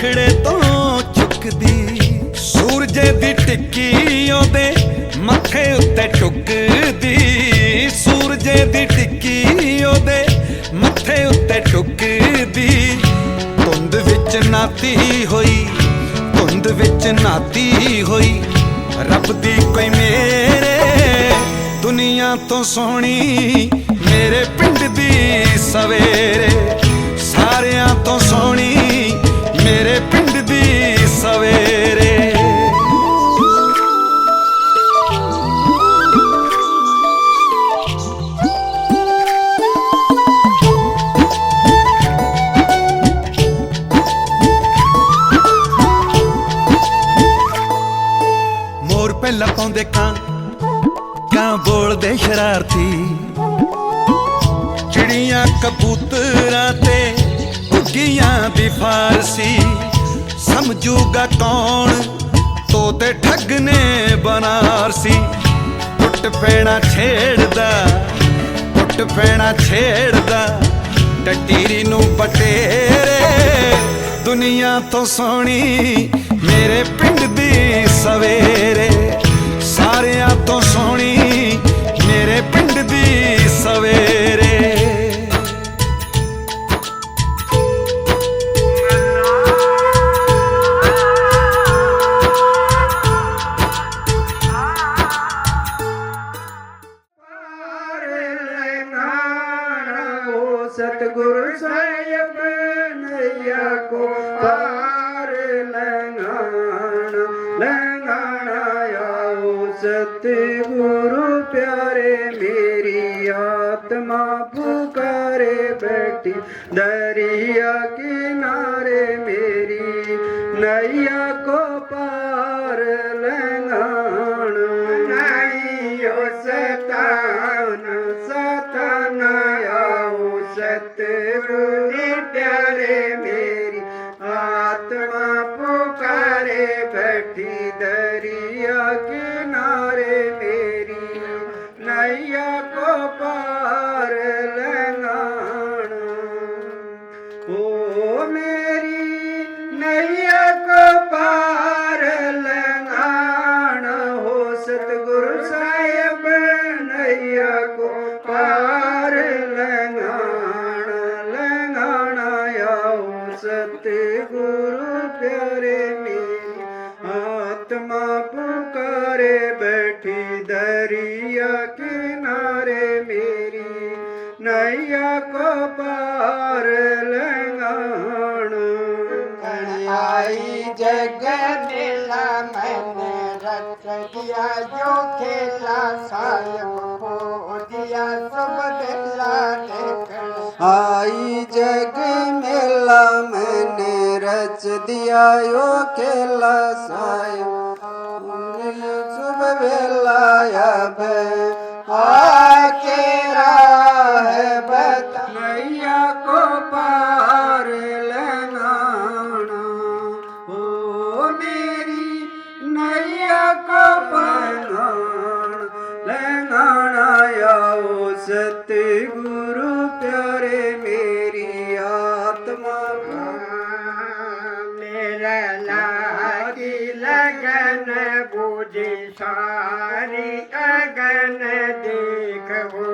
मुखड़े तो चुकदी, सूरजे दी टिक्की ओदे मथे उत्ते टुकदी, सूरजे दी टिक्की ओदे मथे उत्ते टुकदी। धुंद विच नाती होई, धुंद विच नाती होई, रब दी कोई मेरे दुनिया तो सोहनी मेरे पिंड दी सवेरे, सारियां तो सोहनी मेरे पिंड दी सवेरे। मोर पहला पाउंदे कां बोलदे शरारती, चिड़ियां कबूतरां ते घुग्गियां दी फारसी। समझूगा कौन तोते ठगने बनारसी, टुट पैना छेड़दा, टुट पैना छेड़दा टटीरी नू बटेरे। दुनिया तो सोहनी मेरे पिंड दी सवेरे, सारियां तो सोहनी मेरे पिंड दी सवेरे। सतगुरु साहिब नैया को पार लंघाना, लंघाना आओ सतगुरु प्यारे। मेरी आत्मा पुकारे बैठी दरिया किनारे, मेरी नैया को पार लंघाना। नैयो सताना सताना आओ सतगुरु प्यारे। मेरी आत्मा पुकारे बैठी दरिया किनारे, मेरी नैया को पार लंघाना। ओ मेरी नैया को पार लंघाना, हो सतगुरु साहिब नैया को पार लंघाना, लंघाना आओ सतगुरु प्यारे। मेरी आत्मा पुकारे बैठी दरिया किनारे, मेरी नैया को पार लंघाना। आई जग दिला मैंने रख दिया जो खेला, साहिब को दिया सब दिला देखना। आई जग मेला मैंने रच दिया यो खेला, साहिब शुभ वेला अब आके राह बता। नैया को पार लंघाना, ओ मेरी नैया को पार लंघाना आओ सतगुरु प्यारे। मेरी आत्मा मेरा लागी लगन बूझी सारी अगन, देख हो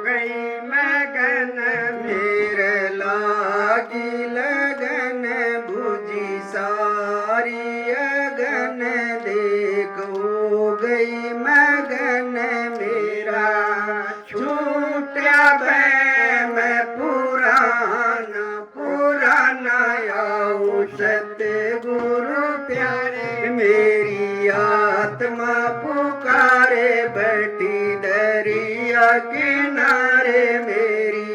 गई मगन। मेरे लागी लगन बुझी सारी अगन, देख हो गई मगन। मेरा छूटा मैं पुराना पुराना आओ सतगुरु प्यारे। मेरी आत्मा पुकारे बैठी दरिया किनारे, मेरी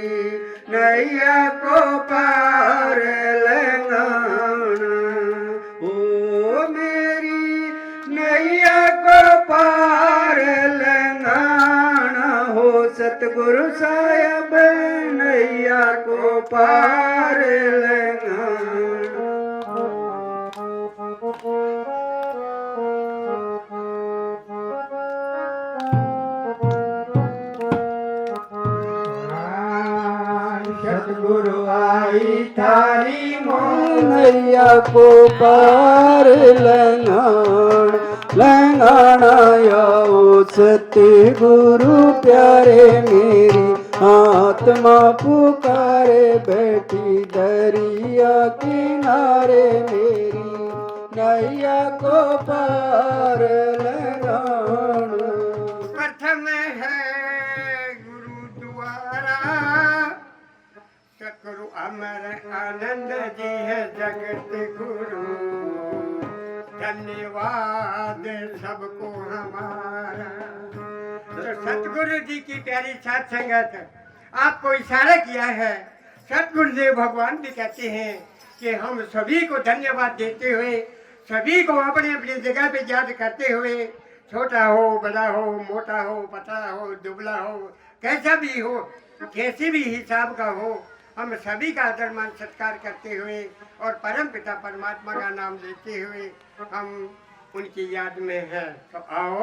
नैया को पार लंघाना। ओ मेरी नैया को पार लंघाना, हो सतगुरु साहिब नैया को पार लंघाना। सतगुरु आए आई थारी मोह नैया को पार लंगाना आओ सत्य गुरु प्यारे मेरी आत्मा पुकारे बैठी दरिया किनारे मेरी नैया को पार लगाना। प्रथम है गुरुद्वारा सतगुरु अमर आनंद जी है जगत गुरु। धन्यवाद सबको हमारा। तो सतगुरु जी की प्यारी साथ संगत आपको इशारा किया है। सतगुरुदेव भगवान भी कहते हैं कि हम सभी को धन्यवाद देते हुए सभी को अपने अपनी जगह पे याद करते हुए, छोटा हो बड़ा हो मोटा हो पतला हो दुबला हो कैसा भी हो कैसे भी हिसाब का हो, हम सभी का आदर मान सत्कार करते हुए और परम पिता परमात्मा का नाम लेते हुए हम उनकी याद में हैं। तो आओ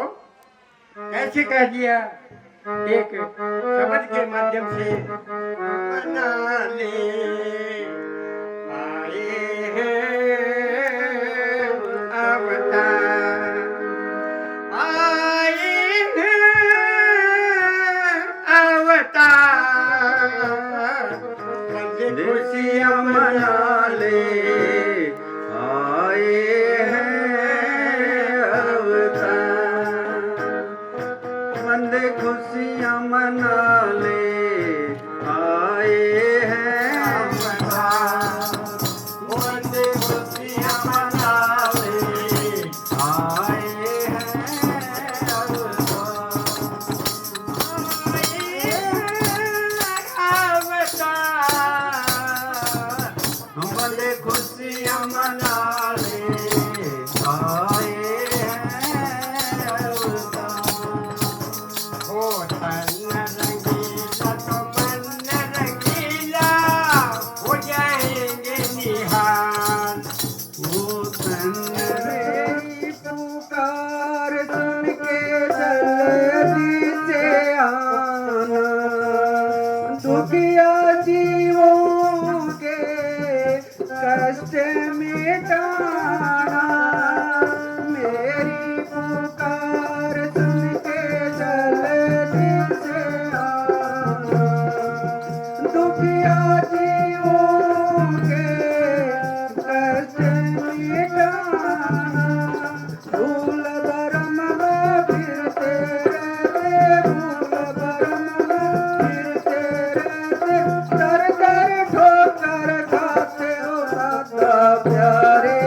ऐसे कह दिया एक शब्द के माध्यम से मना ले आए हैं अवतार, आए हैं अवतार, खुशियाँ मना ले आए हैं अवतार, मंद खुशियाँ मना ले आए हैं अवतार, मंद खुशियाँ मना ले आए हैं अवतार, मंद खुशियाँ मना ले आए हैं अवतार। हो तन रंगीला तो मन रंगीला हो जाएंगे निहाल। वो तन मेरी पुकार सुन के जल्दी से आना, दुखिया जीवों के कष्ट मिटाना। मेरी पुकार सुन के जल्दी से आना, दुखिया जीवों के कष्ट मिटाना। भूल भरम में फिरते रहते, भूल भरम में फिरते रहते, कर कर ठोकर खाते हो दाता प्यारे,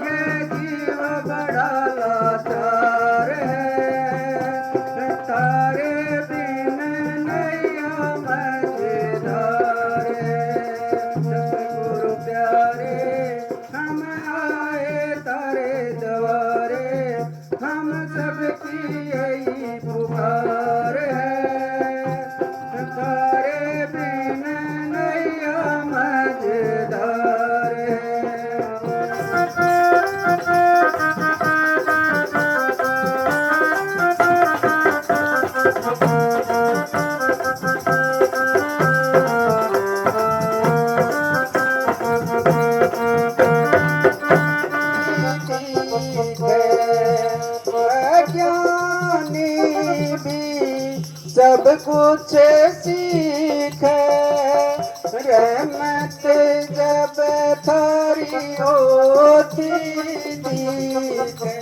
ये जीव बड़ा लाचार है, तारे बिन नैया मझधार है। सतगुरु प्यारे हम आए तारे द्वारे, हम सबकी यही पुकार है, तारे बिन नैया मझधार है। ज्ञानी भी सब कुछ सीखे, रहमत जब थारी होती दिखे।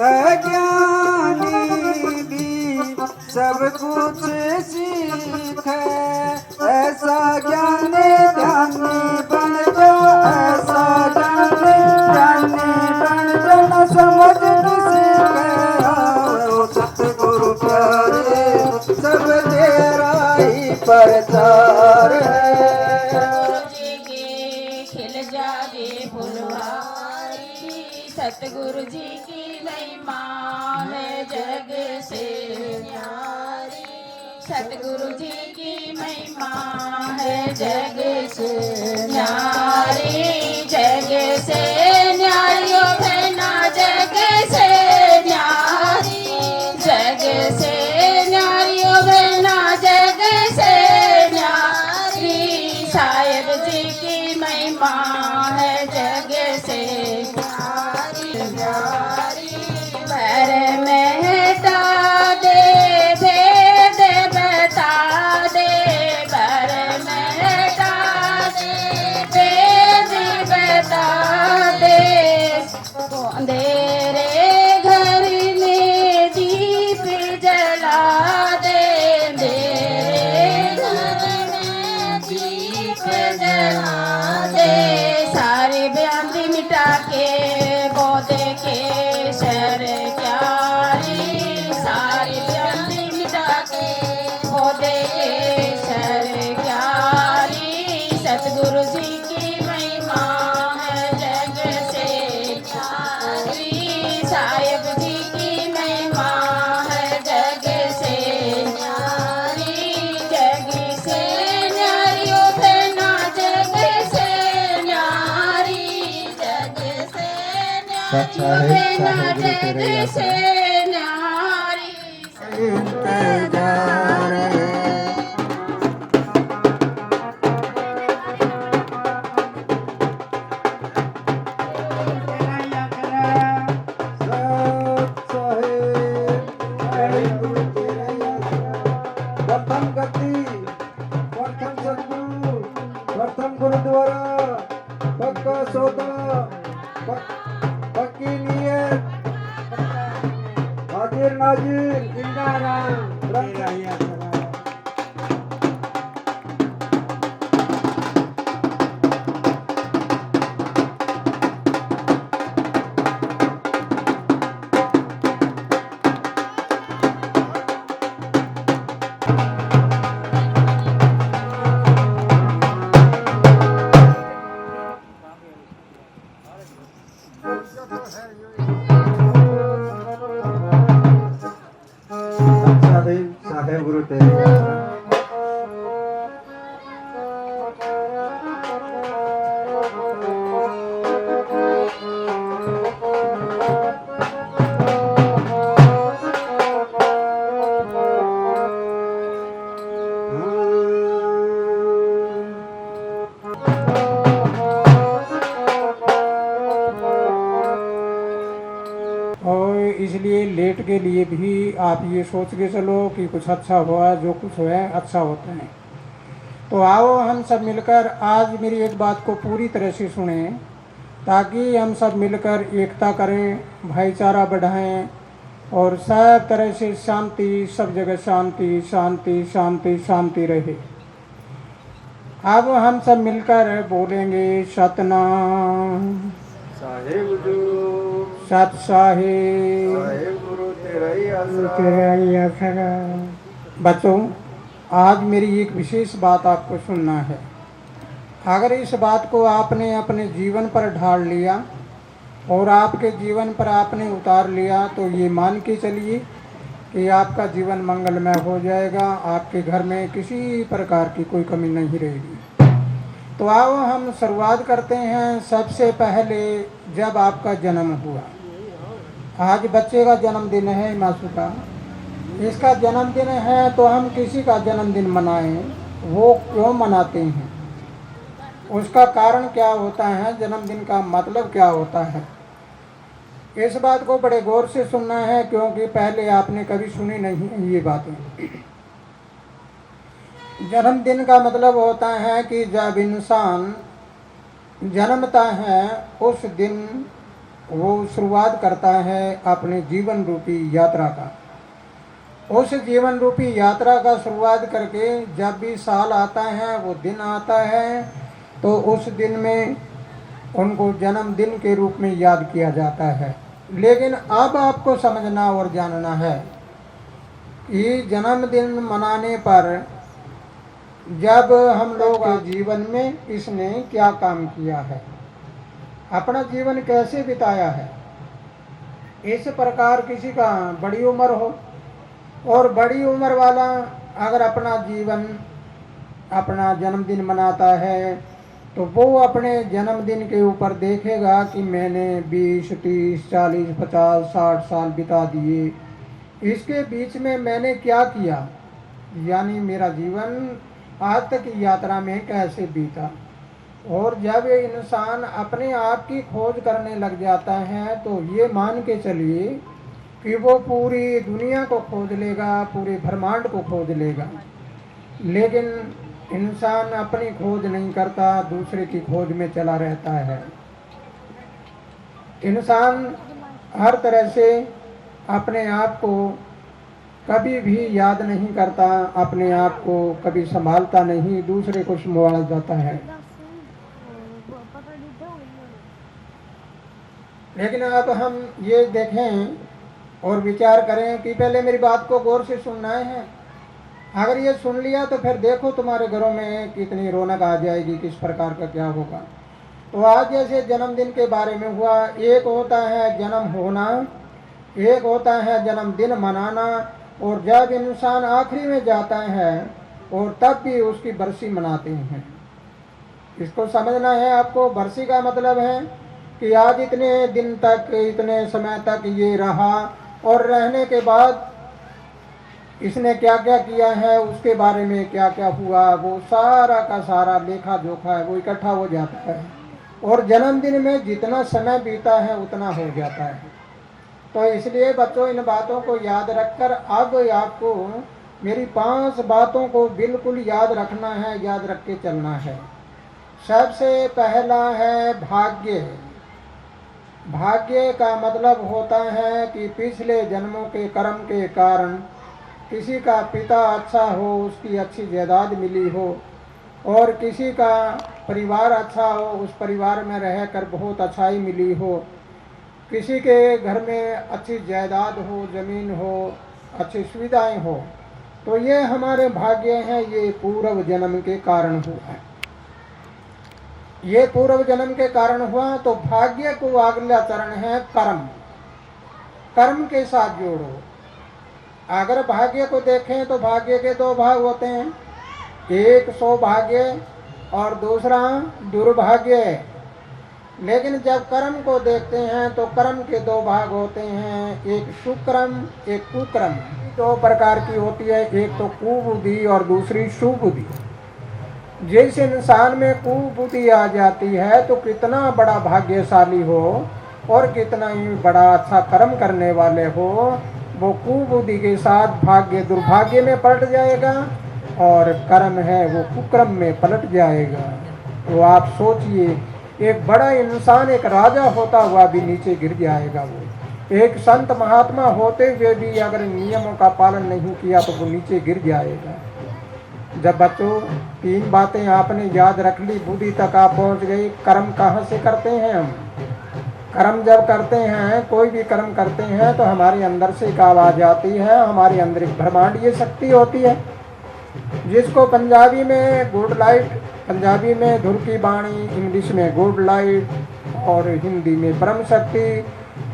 अज्ञानी भी सब कुछ सीखे, ऐसा ज्ञानी ध्यानी बन जाओ, ऐसा ज्ञानी बन जाओ, न समझ किसी के आओ। सतगुरु प्यारे सब तेरा ही प्रचार है। खिल जावे फुलवारी, सतगुरु जी की महिमा है जग से न्यारी। सतगुरु जी की महिमा है जग से न्यारी, जग से न्यारी ओ बहना जग से न्यारी, जग से न्यारी ओ बहना जग से न्यारी। शायद मिटा के गोदे के शर क्यारी सारी ब्यानी मिटा के गोदे के शर क्यारी सतगुरु जी की महिमा है जग से न्यारी साहिब जी की महिमा है जग से न्यारी जग से न्यारी होते ना जग से न्यारी जग से न्यारी होते ना जग से न्यारी इंतजार है प्रथम गति प्रथम सतगुरु प्रथम गुरुद्वारा पक्का सौदा पक्की नीयत हाजिर नाजिर जिंदाराम साहेब गुरु तेरे और इसलिए लेट के लिए भी आप ये सोच के चलो कि कुछ अच्छा हुआ, जो कुछ हुआ अच्छा होता है। तो आओ हम सब मिलकर आज मेरी एक बात को पूरी तरह से सुने, ताकि हम सब मिलकर एकता करें, भाईचारा बढ़ाएं और सब तरह से शांति, सब जगह शांति शांति शांति शांति रहे। अब हम सब मिलकर बोलेंगे सतनाम साहेब गुरु सत साहेब साहेब गुरु तेरा ही तेरा ही आसरा। बच्चों, आज मेरी एक विशेष बात आपको सुनना है। अगर इस बात को आपने अपने जीवन पर ढाल लिया और आपके जीवन पर आपने उतार लिया, तो ये मान के चलिए कि आपका जीवन मंगलमय हो जाएगा, आपके घर में किसी प्रकार की कोई कमी नहीं रहेगी। तो आओ हम शुरुआत करते हैं। सबसे पहले जब आपका जन्म हुआ, आज बच्चे का जन्मदिन है, मासू का, इसका जन्मदिन है, तो हम किसी का जन्मदिन मनाएं, वो क्यों मनाते हैं, उसका कारण क्या होता है, जन्मदिन का मतलब क्या होता है, इस बात को बड़े गौर से सुनना है, क्योंकि पहले आपने कभी सुनी नहीं ये बातें। जन्मदिन का मतलब होता है कि जब इंसान जन्मता है उस दिन वो शुरुआत करता है अपने जीवन रूपी यात्रा का। उस जीवन रूपी यात्रा का शुरुआत करके जब भी साल आता है, वो दिन आता है, तो उस दिन में उनको जन्मदिन के रूप में याद किया जाता है। लेकिन अब आपको समझना और जानना है कि जन्मदिन मनाने पर जब हम लोग जीवन में इसने क्या काम किया है, अपना जीवन कैसे बिताया है। इस प्रकार किसी का बड़ी उम्र हो और बड़ी उम्र वाला अगर अपना जीवन अपना जन्मदिन मनाता है, तो वो अपने जन्मदिन के ऊपर देखेगा कि मैंने 20, 30, 40, 50, 60 साल बिता दिए, इसके बीच में मैंने क्या किया, यानी मेरा जीवन आज तक की यात्रा में कैसे बीता। और जब इंसान अपने आप की खोज करने लग जाता है, तो ये मान के चलिए कि वो पूरी दुनिया को खोज लेगा, पूरे ब्रह्मांड को खोज लेगा। लेकिन इंसान अपनी खोज नहीं करता, दूसरे की खोज में चला रहता है। इंसान हर तरह से अपने आप को कभी भी याद नहीं करता, अपने आप को कभी संभालता नहीं, दूसरे को संभाल जाता है। लेकिन अब हम ये देखें और विचार करें कि पहले मेरी बात को गौर से सुनना है। अगर ये सुन लिया तो फिर देखो तुम्हारे घरों में कितनी रौनक आ जाएगी, किस प्रकार का क्या होगा। तो आज जैसे जन्मदिन के बारे में हुआ, एक होता है जन्म होना, एक होता है जन्मदिन मनाना, और जब इंसान आखिरी में जाता है और तब भी उसकी बरसी मनाते हैं। इसको समझना है आपको। बरसी का मतलब है कि आज इतने दिन तक, इतने समय तक ये रहा, और रहने के बाद इसने क्या क्या किया है, उसके बारे में क्या क्या हुआ, वो सारा का सारा लेखा जोखा है वो इकट्ठा हो जाता है। और जन्मदिन में जितना समय बीता है उतना हो जाता है। तो इसलिए बच्चों, इन बातों को याद रखकर अब आपको मेरी 5 बातों को बिल्कुल याद रखना है, याद रख के चलना है। सबसे पहला है भाग्य। भाग्य का मतलब होता है कि पिछले जन्मों के कर्म के कारण किसी का पिता अच्छा हो, उसकी अच्छी जायदाद मिली हो, और किसी का परिवार अच्छा हो, उस परिवार में रहकर बहुत अच्छाई मिली हो, किसी के घर में अच्छी जायदाद हो, ज़मीन हो, अच्छी सुविधाएं हो। तो ये हमारे भाग्य हैं, ये पूर्व जन्म के कारण हुआ है। ये पूर्व जन्म के कारण हुआ। तो भाग्य को अगला चरण है कर्म। कर्म के साथ जोड़ो। अगर भाग्य को देखें तो भाग्य के 2 भाग होते हैं, एक सौभाग्य और दूसरा दुर्भाग्य। लेकिन जब कर्म को देखते हैं तो कर्म के 2 भाग होते हैं, एक सुकर्म, एक कुकर्म। 2 प्रकार की होती है, एक तो कुबुद्धि और दूसरी सुबुद्धि। जिस इंसान में कुबुद्धि आ जाती है तो कितना बड़ा भाग्यशाली हो और कितना ही बड़ा अच्छा कर्म करने वाले हो, वो कुबुद्धि के साथ भाग्य दुर्भाग्य में पलट जाएगा, और कर्म है वो कुकर्म में पलट जाएगा। तो आप सोचिए, एक बड़ा इंसान, एक राजा होता हुआ भी नीचे गिर जाएगा। वो एक संत महात्मा होते हुए भी अगर नियमों का पालन नहीं किया तो वो नीचे गिर जाएगा। जब बच्चों 3 बातें आपने याद रख ली, बुद्धि तक आप पहुंच गई। कर्म कहाँ से करते हैं हम? कर्म जब करते हैं, कोई भी कर्म करते हैं तो हमारे अंदर से एक आवाज़ आती है, हमारे अंदर एक ब्रह्मांडीय शक्ति होती है, जिसको पंजाबी में गुड लाइट, पंजाबी में धुर की बाणी, इंग्लिश में गुड लाइट, और हिंदी में ब्रह्म शक्ति,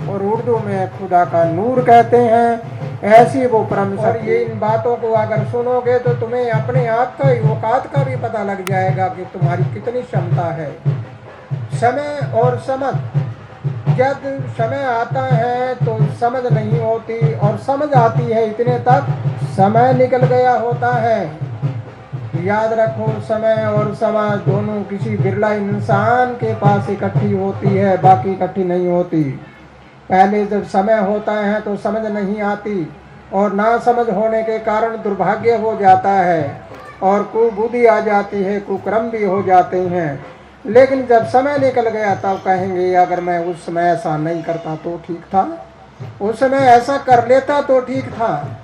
और उर्दू में खुदा का नूर कहते हैं। ऐसी वो परम शक्ति। ये इन बातों को अगर सुनोगे तो तुम्हें अपने आप का, औकात का भी पता लग जाएगा कि तुम्हारी कितनी क्षमता है। समय और समझ, जब समय आता है तो समझ नहीं होती, और समझ आती है इतने तक समय निकल गया होता है। याद रखो, समय और समझ दोनों किसी बिरला इंसान के पास इकट्ठी होती है, बाकी इकट्ठी नहीं होती। पहले जब समय होता है तो समझ नहीं आती, और ना समझ होने के कारण दुर्भाग्य हो जाता है, और कुबुद्धि आ जाती है, कुकर्म भी हो जाते हैं। लेकिन जब समय निकल गया तब कहेंगे, अगर मैं उस समय ऐसा नहीं करता तो ठीक था, उस समय ऐसा कर लेता तो ठीक था।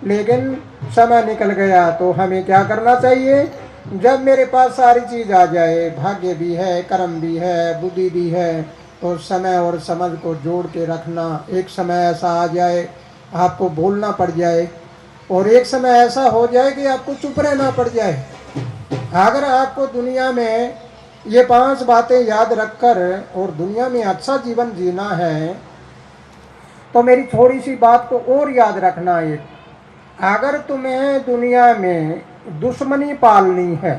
लेकिन समय निकल गया तो हमें क्या करना चाहिए? जब मेरे पास सारी चीज़ आ जाए, भाग्य भी है, कर्म भी है, बुद्धि भी है, तो समय और समझ को जोड़ के रखना। एक समय ऐसा आ जाए आपको बोलना पड़ जाए, और एक समय ऐसा हो जाए कि आपको चुप रहना पड़ जाए। अगर आपको दुनिया में ये 5 बातें याद रखकर और दुनिया में अच्छा जीवन जीना है तो मेरी थोड़ी सी बात को और याद रखना है। अगर तुम्हें दुनिया में दुश्मनी पालनी है,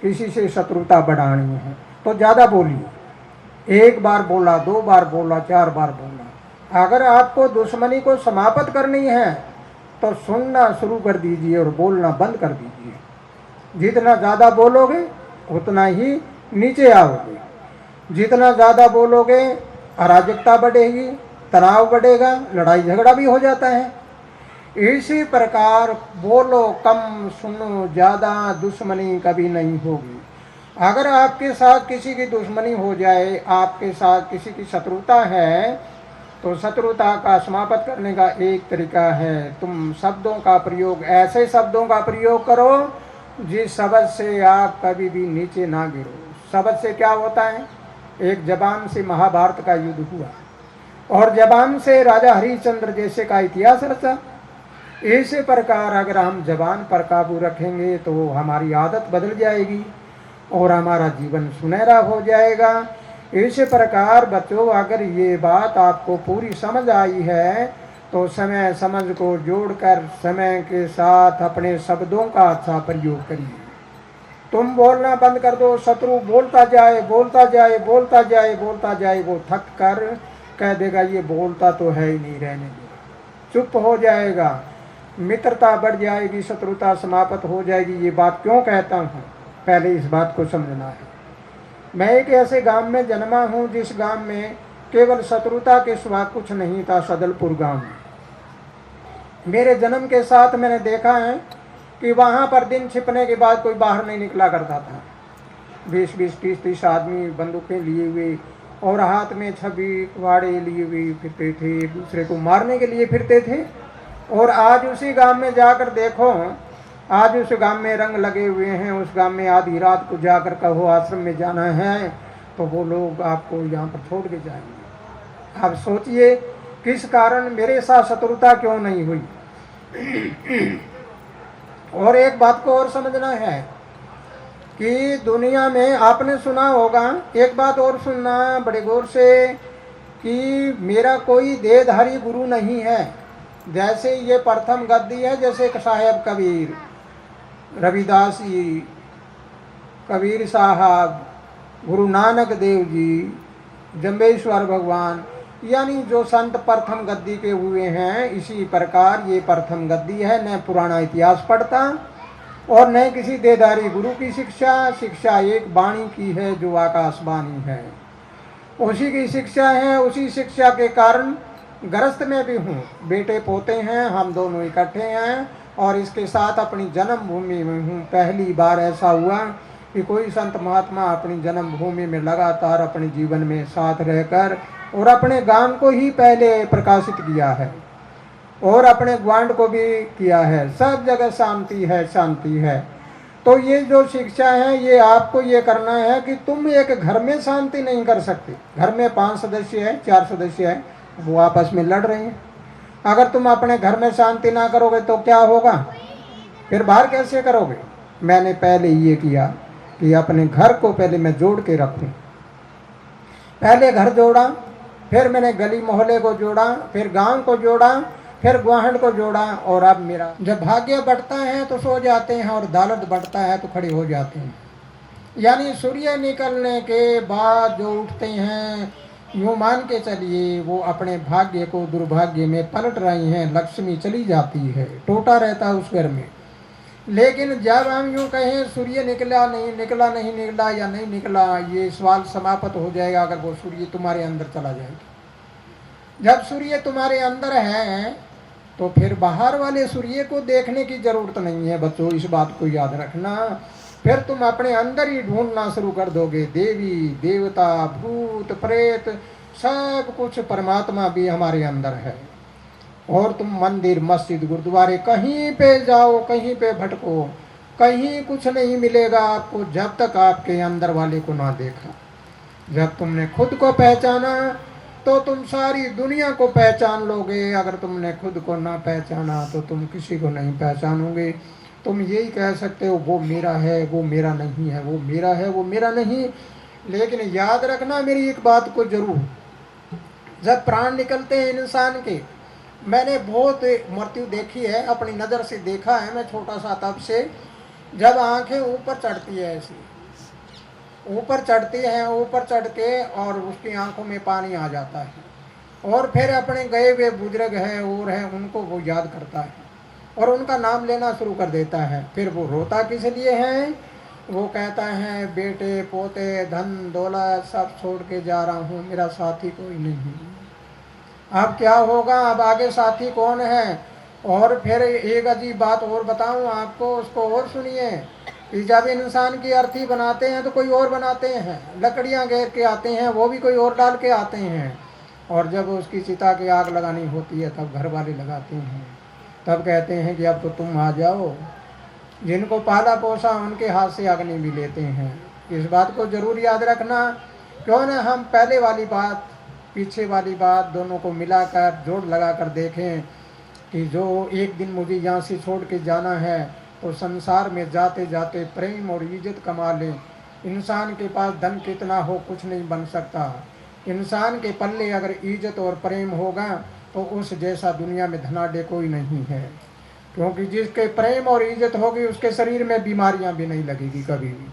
किसी से शत्रुता बढ़ानी है, तो ज़्यादा बोलिए। 1 बार बोला, 2 बार बोला, 4 बार बोला। अगर आपको दुश्मनी को समाप्त करनी है तो सुनना शुरू कर दीजिए और बोलना बंद कर दीजिए। जितना ज़्यादा बोलोगे उतना ही नीचे आओगे। जितना ज़्यादा बोलोगे अराजकता बढ़ेगी, तनाव बढ़ेगा, लड़ाई झगड़ा भी हो जाता है। इसी प्रकार बोलो कम, सुनो ज़्यादा, दुश्मनी कभी नहीं होगी। अगर आपके साथ किसी की दुश्मनी हो जाए, आपके साथ किसी की शत्रुता है, तो शत्रुता का समाप्त करने का एक तरीका है, तुम शब्दों का प्रयोग, ऐसे शब्दों का प्रयोग करो जिस शब्द से आप कभी भी नीचे ना गिरो। शब्द से क्या होता है? एक जबान से महाभारत का युद्ध हुआ। और जबान से राजा हरिश्चंद्र जैसे का इतिहास रचा। इसी प्रकार अगर हम जबान पर काबू रखेंगे तो हमारी आदत बदल जाएगी और हमारा जीवन सुनहरा हो जाएगा। इसी प्रकार बच्चों, अगर ये बात आपको पूरी समझ आई है तो समय समझ को जोड़कर समय के साथ अपने शब्दों का अच्छा प्रयोग करिए। तुम बोलना बंद कर दो, शत्रु बोलता जाए बोलता जाए बोलता जाए बोलता जाए, वो थक कर कह देगा ये बोलता तो है ही नहीं, रहने दो, चुप हो जाएगा, मित्रता बढ़ जाएगी, शत्रुता समाप्त हो जाएगी। ये बात क्यों कहता हूँ, पहले इस बात को समझना है। मैं एक ऐसे गांव में जन्मा हूँ जिस गांव में केवल शत्रुता के सिवा कुछ नहीं था, सदलपुर गांव में। मेरे जन्म के साथ मैंने देखा है कि वहाँ पर दिन छिपने के बाद कोई बाहर नहीं निकला करता था। 20-20, 30-30 आदमी बंदूकें लिए हुए और हाथ में छवि वाड़े लिए हुए फिरते थे, एक दूसरे को मारने के लिए फिरते थे। और आज उसी गांव में जाकर देखो, आज उस गांव में रंग लगे हुए हैं। उस गांव में आधी रात को जाकर कहो आश्रम में जाना है तो वो लोग आपको यहाँ पर छोड़ के जाएंगे। आप सोचिए किस कारण मेरे साथ शत्रुता क्यों नहीं हुई। और एक बात को और समझना है कि दुनिया में आपने सुना होगा, एक बात और सुनना बड़े गौर से, कि मेरा कोई देहधारी गुरु नहीं है। जैसे ये प्रथम गद्दी है, जैसे साहेब कबीर, रविदास जी, कबीर साहब, गुरु नानक देव जी, जम्बेश्वर भगवान, यानी जो संत प्रथम गद्दी के हुए हैं, इसी प्रकार ये प्रथम गद्दी है। न पुराना इतिहास पढ़ता और न किसी देदारी गुरु की शिक्षा। शिक्षा एक वाणी की है जो आकाशवाणी है, उसी की शिक्षा है। उसी शिक्षा के कारण गृहस्थ में भी हूँ, बेटे पोते हैं, हम दोनों इकट्ठे हैं और इसके साथ अपनी जन्मभूमि में हूँ। पहली बार ऐसा हुआ कि कोई संत महात्मा अपनी जन्मभूमि में लगातार अपने जीवन में साथ रहकर और अपने गांव को ही पहले प्रकाशित किया है और अपने ग्वांड को भी किया है। सब जगह शांति है, शांति है। तो ये जो शिक्षा है, ये आपको ये करना है कि तुम एक घर में शांति नहीं कर सकते। घर में 5 सदस्य है, 4 सदस्य है, वो आपस में लड़ रहे हैं। अगर तुम अपने घर में शांति ना करोगे तो क्या होगा, फिर बाहर कैसे करोगे। मैंने पहले ये किया कि अपने घर को पहले मैं जोड़ के रखूं। पहले घर जोड़ा, फिर मैंने गली मोहल्ले को जोड़ा, फिर गांव को जोड़ा, फिर गुआहट को जोड़ा। और अब मेरा जब भाग्य बढ़ता है तो सो जाते हैं और दौलत बढ़ता है तो खड़े हो जाते हैं। यानी सूर्य निकलने के बाद जो उठते हैं, यूँ मान के चलिए वो अपने भाग्य को दुर्भाग्य में पलट रही हैं। लक्ष्मी चली जाती है, टोटा रहता है उस घर में। लेकिन जब हम यूँ कहें सूर्य निकला नहीं निकला, नहीं निकला या नहीं निकला, ये सवाल समाप्त हो जाएगा अगर वो सूर्य तुम्हारे अंदर चला जाएगा। जब सूर्य तुम्हारे अंदर है तो फिर बाहर वाले सूर्य को देखने की जरूरत नहीं है। बच्चों, इस बात को याद रखना। फिर तुम अपने अंदर ही ढूंढना शुरू कर दोगे। देवी देवता, भूत प्रेत, सब कुछ परमात्मा भी हमारे अंदर है। और तुम मंदिर, मस्जिद, गुरुद्वारे कहीं पे जाओ, कहीं पे भटको, कहीं कुछ नहीं मिलेगा आपको जब तक आपके अंदर वाले को ना देखा। जब तुमने खुद को पहचाना तो तुम सारी दुनिया को पहचान लोगे। अगर तुमने खुद को ना पहचाना तो तुम किसी को नहीं पहचानोगे। तुम यही कह सकते हो वो मेरा है, वो मेरा नहीं है, वो मेरा है, वो मेरा नहीं। लेकिन याद रखना मेरी एक बात को जरूर, जब प्राण निकलते हैं इंसान के, मैंने बहुत मृत्यु देखी है, अपनी नज़र से देखा है। मैं छोटा सा तब से, जब आंखें ऊपर चढ़ती है, ऐसी ऊपर चढ़ती हैं, ऊपर चढ़ के और उसकी आंखों में पानी आ जाता है और फिर अपने गए हुए बुजुर्ग हैं और हैं उनको वो याद करता है और उनका नाम लेना शुरू कर देता है। फिर वो रोता किस लिए है, वो कहता है बेटे पोते धन दौलत सब छोड़ के जा रहा हूँ, मेरा साथी कोई नहीं। अब क्या होगा, अब आगे साथी कौन है। और फिर एक अजीब बात और बताऊँ आपको, उसको और सुनिए कि जब इंसान की अर्थी बनाते हैं तो कोई और बनाते हैं, लकड़ियाँ घेर के आते हैं, वो भी कोई और डाल के आते हैं। और जब उसकी चिता की आग लगानी होती है तब घर वाले लगाते हैं। तब कहते हैं कि अब तो तुम आ जाओ। जिनको पाला पोसा उनके हाथ से अग्नि भी लेते हैं। इस बात को जरूर याद रखना। क्यों न हम पहले वाली बात पीछे वाली बात दोनों को मिलाकर जोड़ लगाकर देखें कि जो एक दिन मुझे यहाँ से छोड़ के जाना है तो संसार में जाते जाते प्रेम और इज्जत कमा लें। इंसान के पास धन कितना हो कुछ नहीं बन सकता। इंसान के पल्ले अगर इज्जत और प्रेम होगा तो उस जैसा दुनिया में धनाढ्य कोई नहीं है, क्योंकि जिसके प्रेम और इज्जत होगी उसके शरीर में बीमारियां भी नहीं लगेगी कभी भी,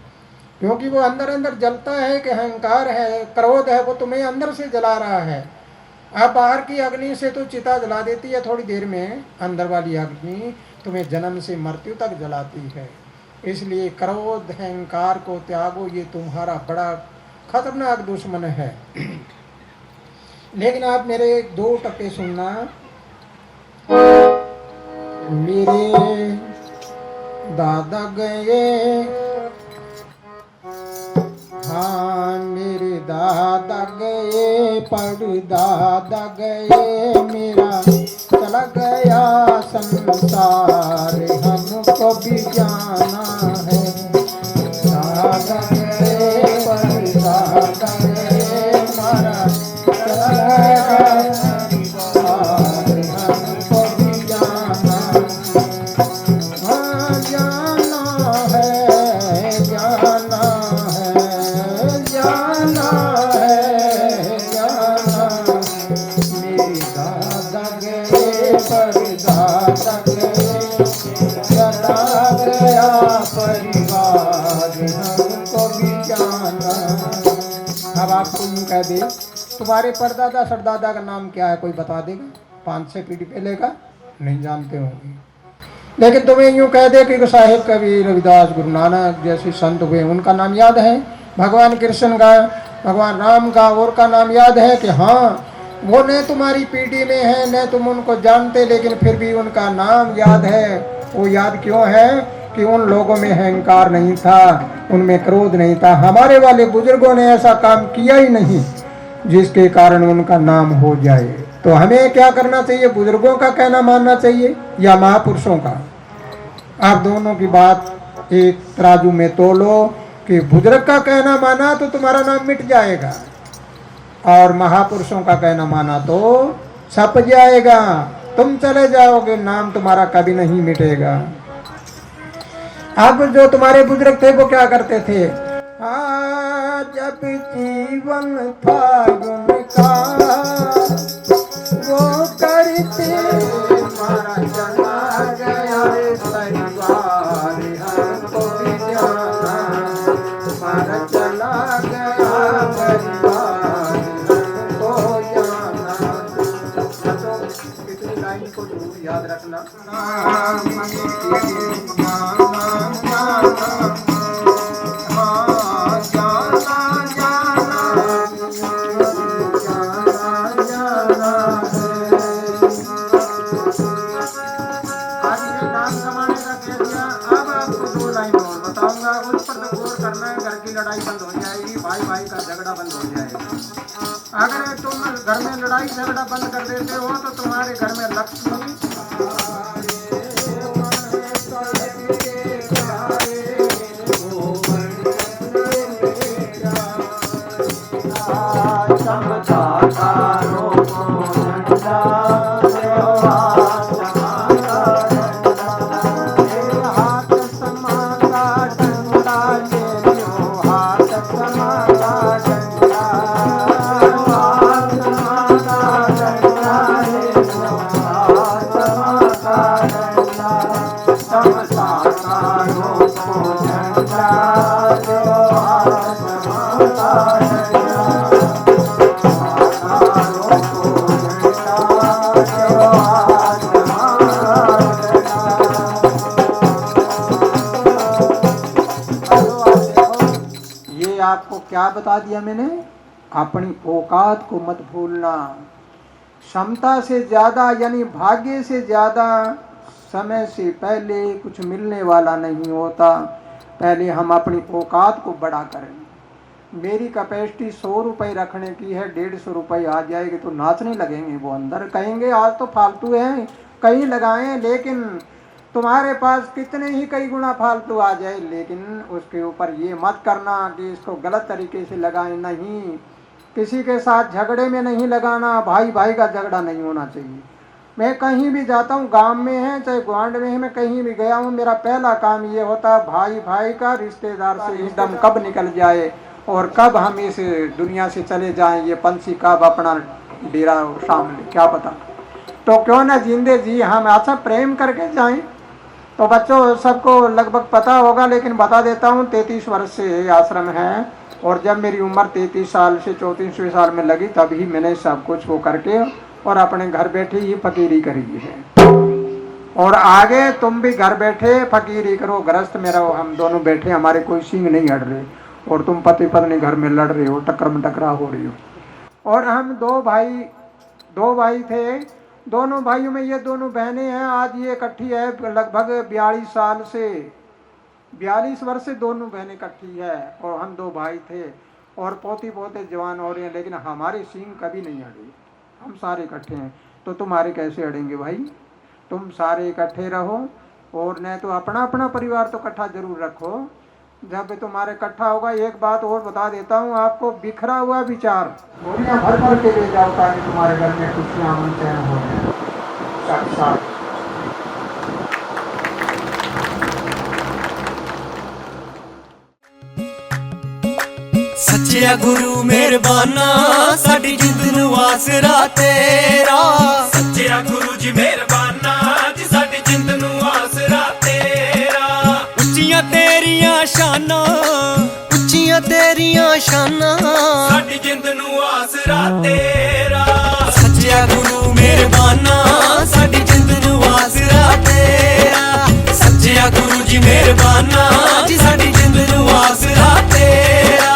क्योंकि वो अंदर अंदर जलता है कि अहंकार है, क्रोध है, वो तुम्हें अंदर से जला रहा है। अब बाहर की अग्नि से तो चिता जला देती है थोड़ी देर में, अंदर वाली अग्नि तुम्हें जन्म से मृत्यु तक जलाती है। इसलिए क्रोध अहंकार को त्यागो, ये तुम्हारा बड़ा खतरनाक दुश्मन है। लेकिन आप मेरे 2 टप्पे सुनना। मेरे दादा गए, हाँ मेरे दादा गए, परदादा गए, मेरा चला गया संसार, हमको भी जाना है। दादा गए, परदादा गए, हमारा चला गया संसार, हमको भी जाना हाँ जाना है, जाना है, जाना है, जाना। मेरे दादा गए, परदादा गए, चला गया परिवार, हमको भी जाना। अब आपको यूँ कह दे तुम्हारे परदादा सरदादा का नाम क्या है, कोई बता देगा? 5-6 पीढ़ी पहले का नहीं जानते होंगे। लेकिन तुम्हें यूँ कह दे कि साहिब कबीर, रविदास, गुरु नानक जैसे संत हुए उनका नाम याद है, भगवान कृष्ण का, भगवान राम का और का नाम याद है कि हाँ वो न तुम्हारी पीढ़ी में है न तुम उनको जानते, लेकिन फिर भी उनका नाम याद है। वो याद क्यों है कि उन लोगों में अहंकार नहीं था, उनमें क्रोध नहीं था। हमारे वाले बुजुर्गों ने ऐसा काम किया ही नहीं जिसके कारण उनका नाम हो जाए। तो हमें क्या करना चाहिए? बुजुर्गों का कहना मानना चाहिए या महापुरुषों का? आप दोनों की बात एक तराजू में तोलो कि बुजुर्ग का कहना माना तो तुम्हारा नाम मिट जाएगा और महापुरुषों का कहना माना तो छप जाएगा, तुम चले जाओगे, नाम तुम्हारा कभी नहीं मिटेगा। अब जो तुम्हारे बुजुर्ग थे वो क्या करते थे? जब जीवन था उनका वो करते, मारा चला गया परिवार, हमको भी जाना, मारा चला गया परिवार, हमको जाना। तो इतनी लाइन को जरूर याद रखना। लड़ाई बंद हो जाएगी, भाई भाई का झगड़ा बंद हो जाएगा। अगर तुम घर में लड़ाई झगड़ा बंद कर देते हो तो तुम्हारे घर में लक्ष्मी आपको क्या बता दिया मैंने? अपनी औकात को मत भूलना। क्षमता से ज्यादा यानी भाग्य से ज्यादा समय से पहले कुछ मिलने वाला नहीं होता। पहले हम अपनी औकात को बड़ा करें। मेरी कैपेसिटी 100 रुपये रखने की है, 150 रुपये आ जाएगी तो नाचने लगेंगे। वो अंदर कहेंगे आज तो फालतू है, कहीं लगाएं, लेकिन तुम्हारे पास कितने ही कई गुना फालतू आ जाए, लेकिन उसके ऊपर ये मत करना कि इसको गलत तरीके से लगाएं। नहीं, किसी के साथ झगड़े में नहीं लगाना, भाई भाई का झगड़ा नहीं होना चाहिए। मैं कहीं भी जाता हूँ, गांव में है चाहे ग्वांड में है, मैं कहीं भी गया हूँ, मेरा पहला काम ये होता है भाई भाई का, रिश्तेदार से ही दम कब निकल जाए और कब हम इस दुनिया से चले जाएं, ये पंछी कब अपना डेरा सामने क्या पता। तो क्यों ना जिंदे जी हम अच्छा प्रेम करके जाएं। तो बच्चों सबको लगभग पता होगा, लेकिन बता देता हूँ 33 वर्ष से आश्रम है और जब मेरी उम्र 33 साल से 34वें साल में लगी तभी मैंने सब कुछ वो करके और अपने घर बैठे ही फकीरी करी है। और आगे तुम भी घर बैठे फकीरी करो, गृहस्थ में रहो, हम दोनों बैठे, हमारे कोई सींग नहीं हट रहे और तुम पति पत्नी घर में लड़ रहे हो, टक्कर में टकरा हो रही हो। और हम दो भाई थे, दोनों भाइयों में ये दोनों बहनें हैं, आज ये इकट्ठी है लगभग 42 साल से, 42 वर्ष से दोनों बहनें इकट्ठी है और हम दो भाई थे और पोती पोते जवान हो रहे हैं, लेकिन हमारे सींग कभी नहीं अड़े, हम सारे इकट्ठे हैं। तो तुम्हारे कैसे अड़ेंगे भाई? तुम सारे इकट्ठे रहो और न तो अपना अपना परिवार तो इकट्ठा जरूर रखो। जब तुम्हारे इकट्ठा होगा, एक बात और बता देता हूँ आपको, बिखरा हुआ विचार बोरियां भर भर के ले जाओ ताकि तुम्हारे घर में खुशियां अमन चैन हो साथ। सच्चा गुरु मेहरबाना साडी जिंद नू आसरा तेरा, सच्चा गुरु जी मेहरबाना जी साडी जिंद नू आसरा तेरा। उच्चियां तेरियां शाना, उच्चियां तेरियां शाना साडी जिंद नू आसरा तेरा। सच्चा गुरु मेहरबाना साडी जिंद नू आसरा तेरा, सच्चा गुरु जी मेहरबाना जी साडी जिंद नू आसरा तेरा।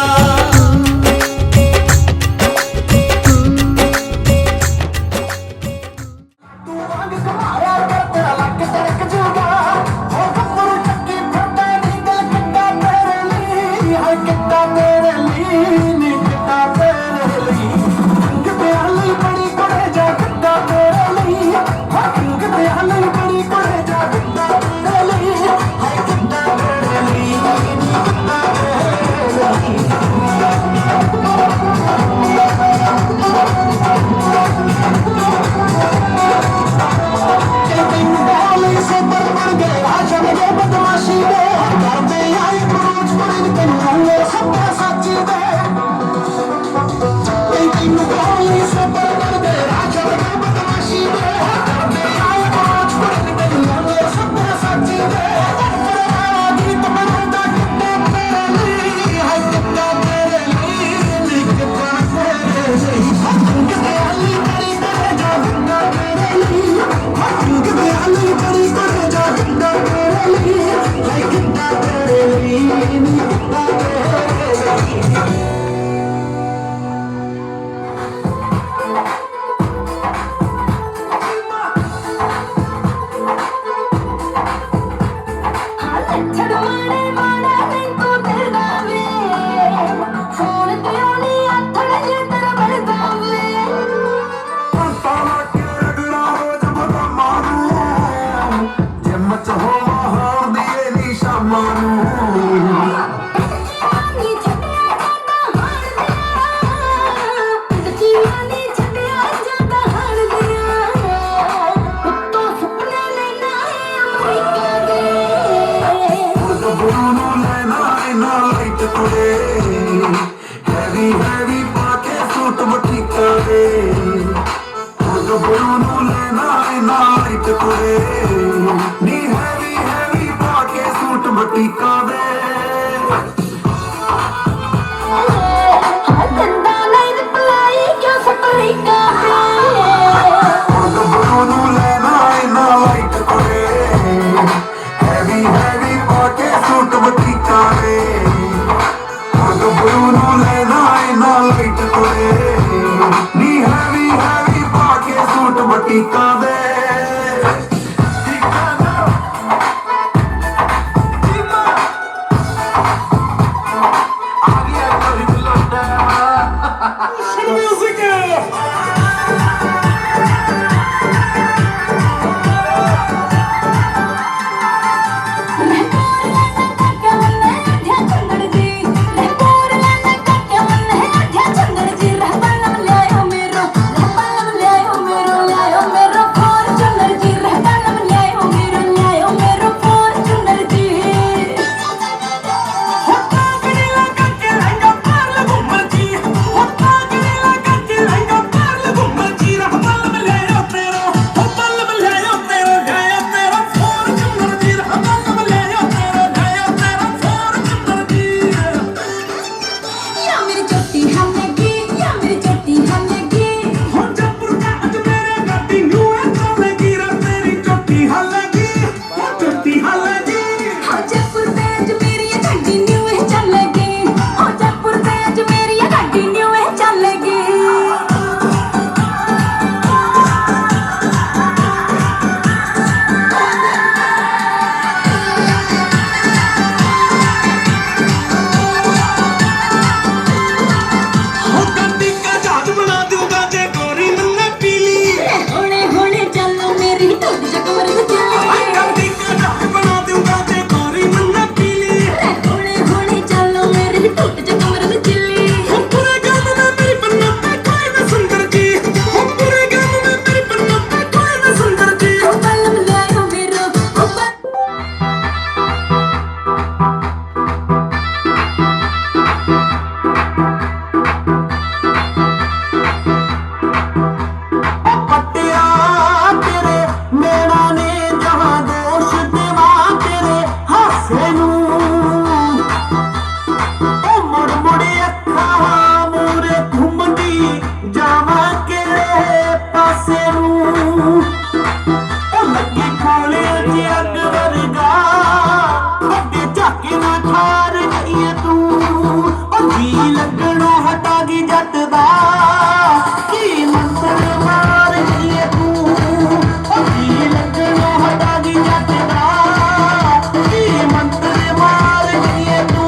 चंदन जी आके पासे नूं लगी खोले च अग वर्गा अगे झाके ना ठार गई तू जी लगना हटा गई जट दा की मंत्र मार गई तू जी लगना हटा गई जट दा की मंत्र मार गई तू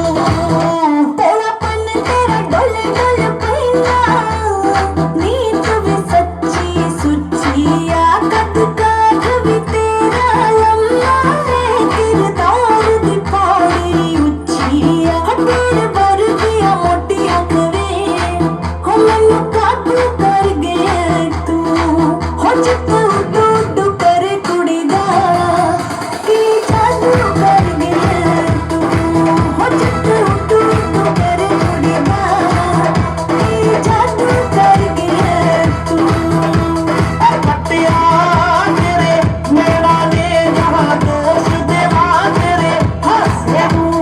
तेरा पन तेरा डोल डोल पैना नीत भी सच्ची सुचिया कद काठ भी तेरा लम्मा है किरदार दी पौड़ी उचिया तेरे वर्गिया मोटिया करे हो मैनू काबू कर गया तू हो जितू डूडू करे कुड़ी दा की जादू कर गया तू हो जितू डूडू करे कुड़ी दा की जादू कर गया तू पटिया तेरे मेरा ने जहाँ दोष देवा तेरे हंसे हूँ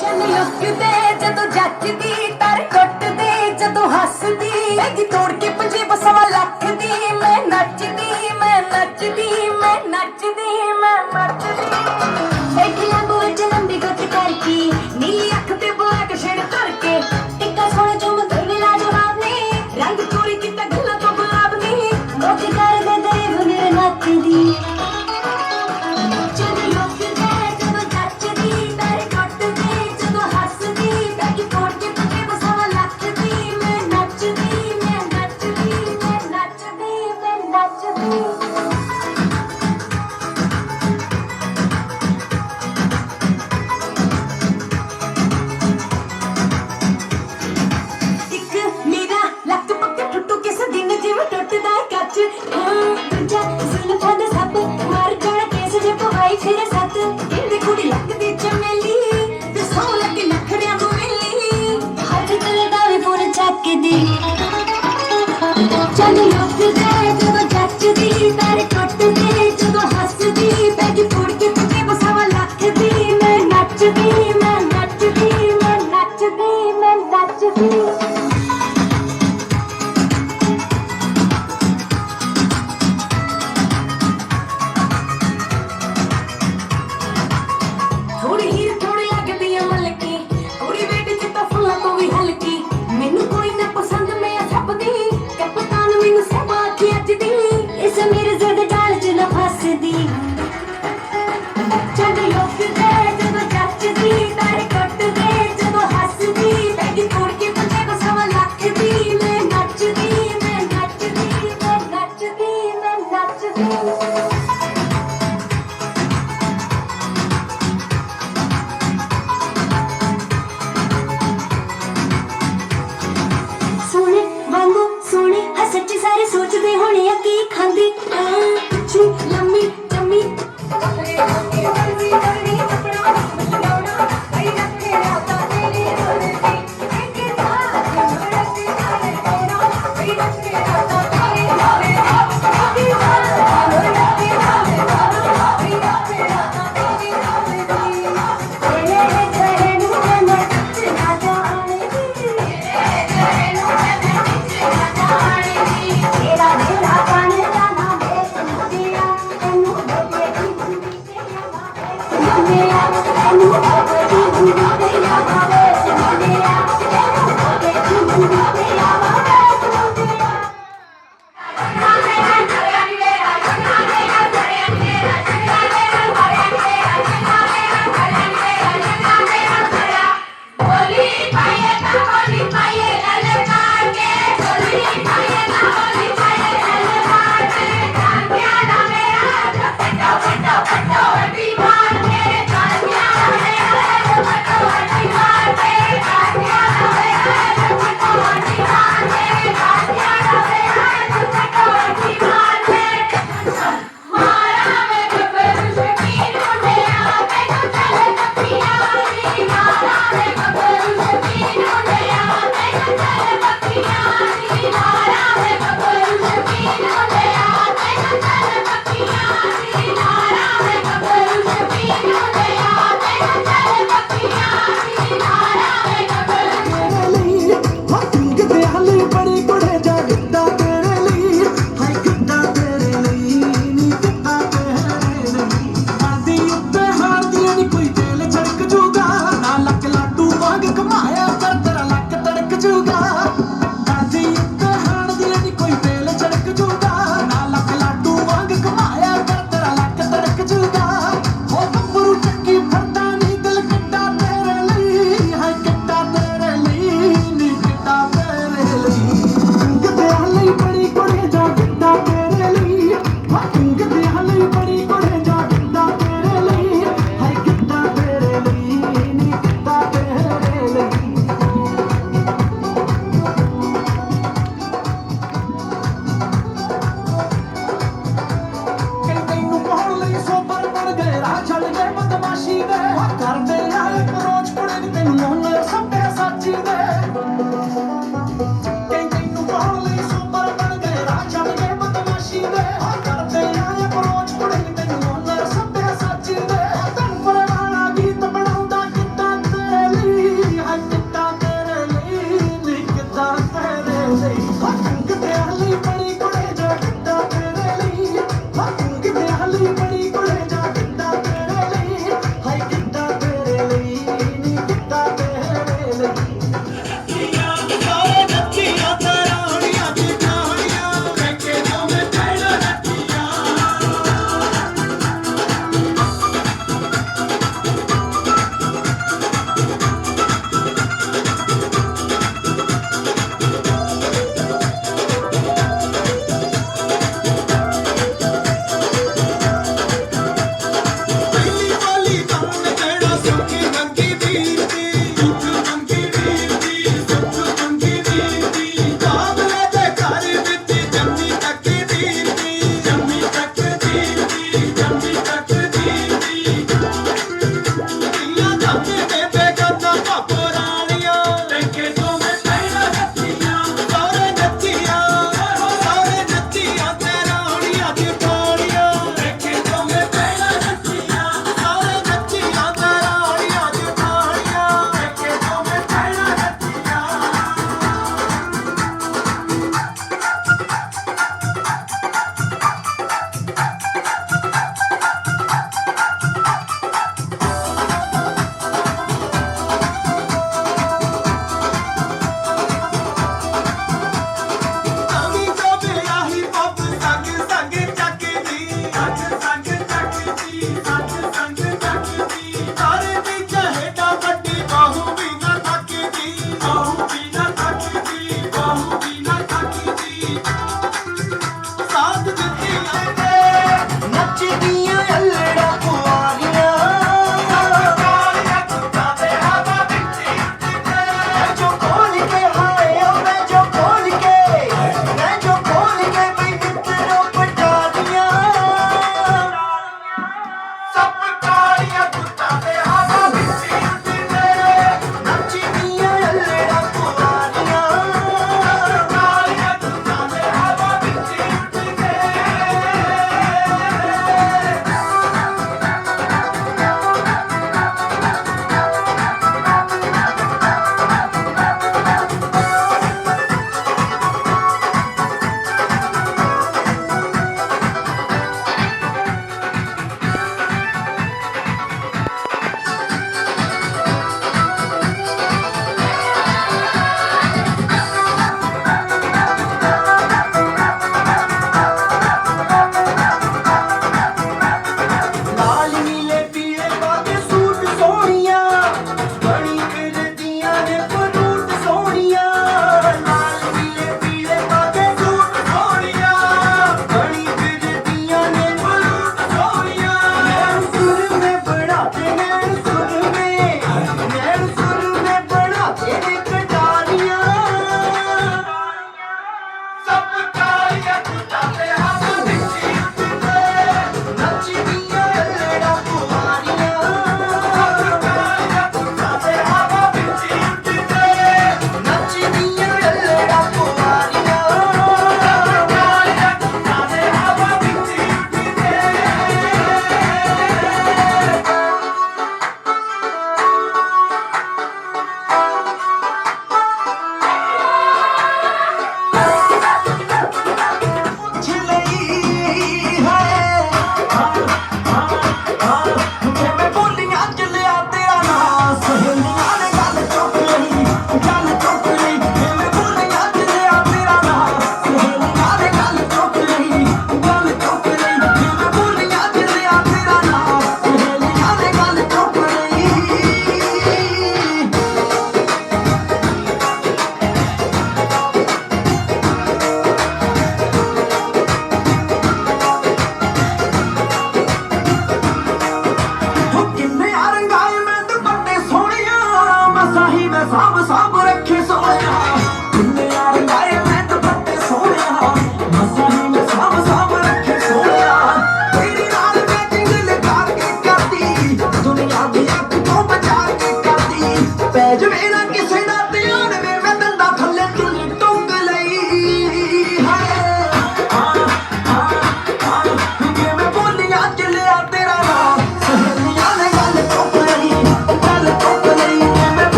चल लुकदे जदों जचदी तर कटदे जदों हसदी बेगी तोड़ के पंजेब सवा लख दी मैं नचदी मैं नचदी मैं नचदी मैं नचदी एक लंबू विच लंबी गुत करके नीली अख ते ब्लैक शेड करके टिक्का सोने चुम तेरे लाजवाब ने रंग चोरी किता गल्ला तो गुलाब ने मोती कर दे देव मेरे नचदी चल लुकदे जदों जचदी तर कटदे जदों हसदी बेगी तोड़ के पंजेब सवा लख दी मैं नचदी मैं नचदी मैं नचदी मैं नचदी Maria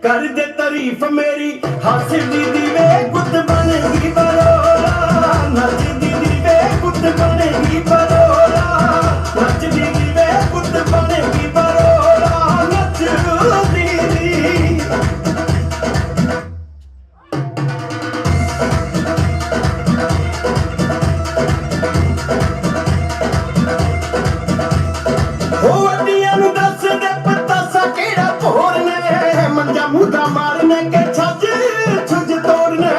कर दे तारीफ मेरी हंसदी दी वे गुद बनेगी बरोला नचदी दी वे गुद बनेगी बरोला नचदी दी वे गुद बनेगी बरोला नचदी दी मुद्दा मारने के छज छुज तोड़ने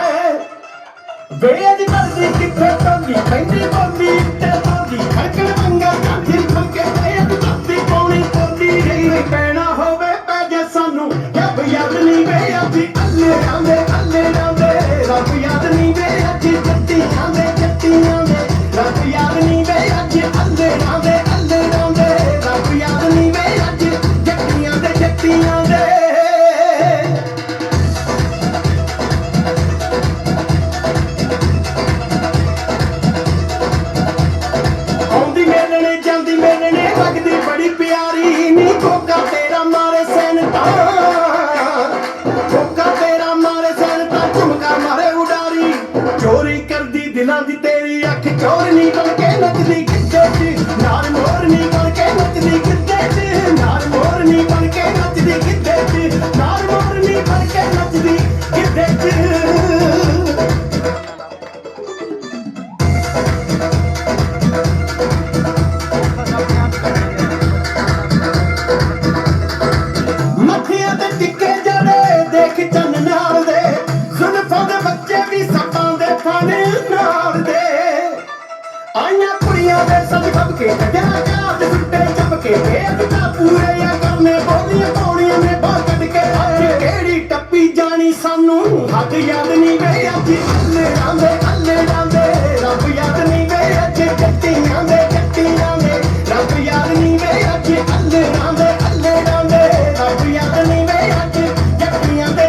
वेज करदी किथे टोली पैंदी बोली ते बोली खड़कण मंगा गांधी खंके वेज करदी पौनी बोली नहीं पैना होवे पैजे सानू रब याद नहीं वे अजी अल्ले रांदे रब याद नहीं वे अजी जट्टियां दे रब याद नहीं वे अजी अल्ले रांदे रब याद नहीं वे अजी जट्टियां दे लगदी बड़ी प्यारी नी कोका तेरा मारे सैनता कोका तेरा मारे सैनता झुमका मारे उडारी चोरी करदी दिलां दी तेरी अख चोरनी बन के नचदी गिद्धे च नार मोरनी बन के नचदी गिद्धे च नार मोरनी बन के नचदी गिद्धे च नार मोरनी बन के नचदी गिद्धे च चन्ना ਹੱਦ ਯਾਦ ਨਹੀਂ ਵੇ ਅੱਜ ਅੱਲੜਾਂ ਦੇ ਰੱਬ ਯਾਦ ਨਹੀਂ ਵੇ ਅੱਜ ਜੱਟੀਆਂ ਦੇ ਰੱਬ ਯਾਦ ਨਹੀਂ ਵੇ ਅੱਜ ਅੱਲੜਾਂ ਦੇ ਰੱਬ ਯਾਦ ਨਹੀਂ ਵੇ ਅੱਜ ਜੱਟੀਆਂ ਦੇ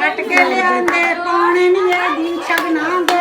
ਹਟ ਕੇ ਲਿਆਂਦੇ ਪਾਉਣੇ ਨਹੀਂ ਇਹਦੀ ਛਗਨਾ ਦੇ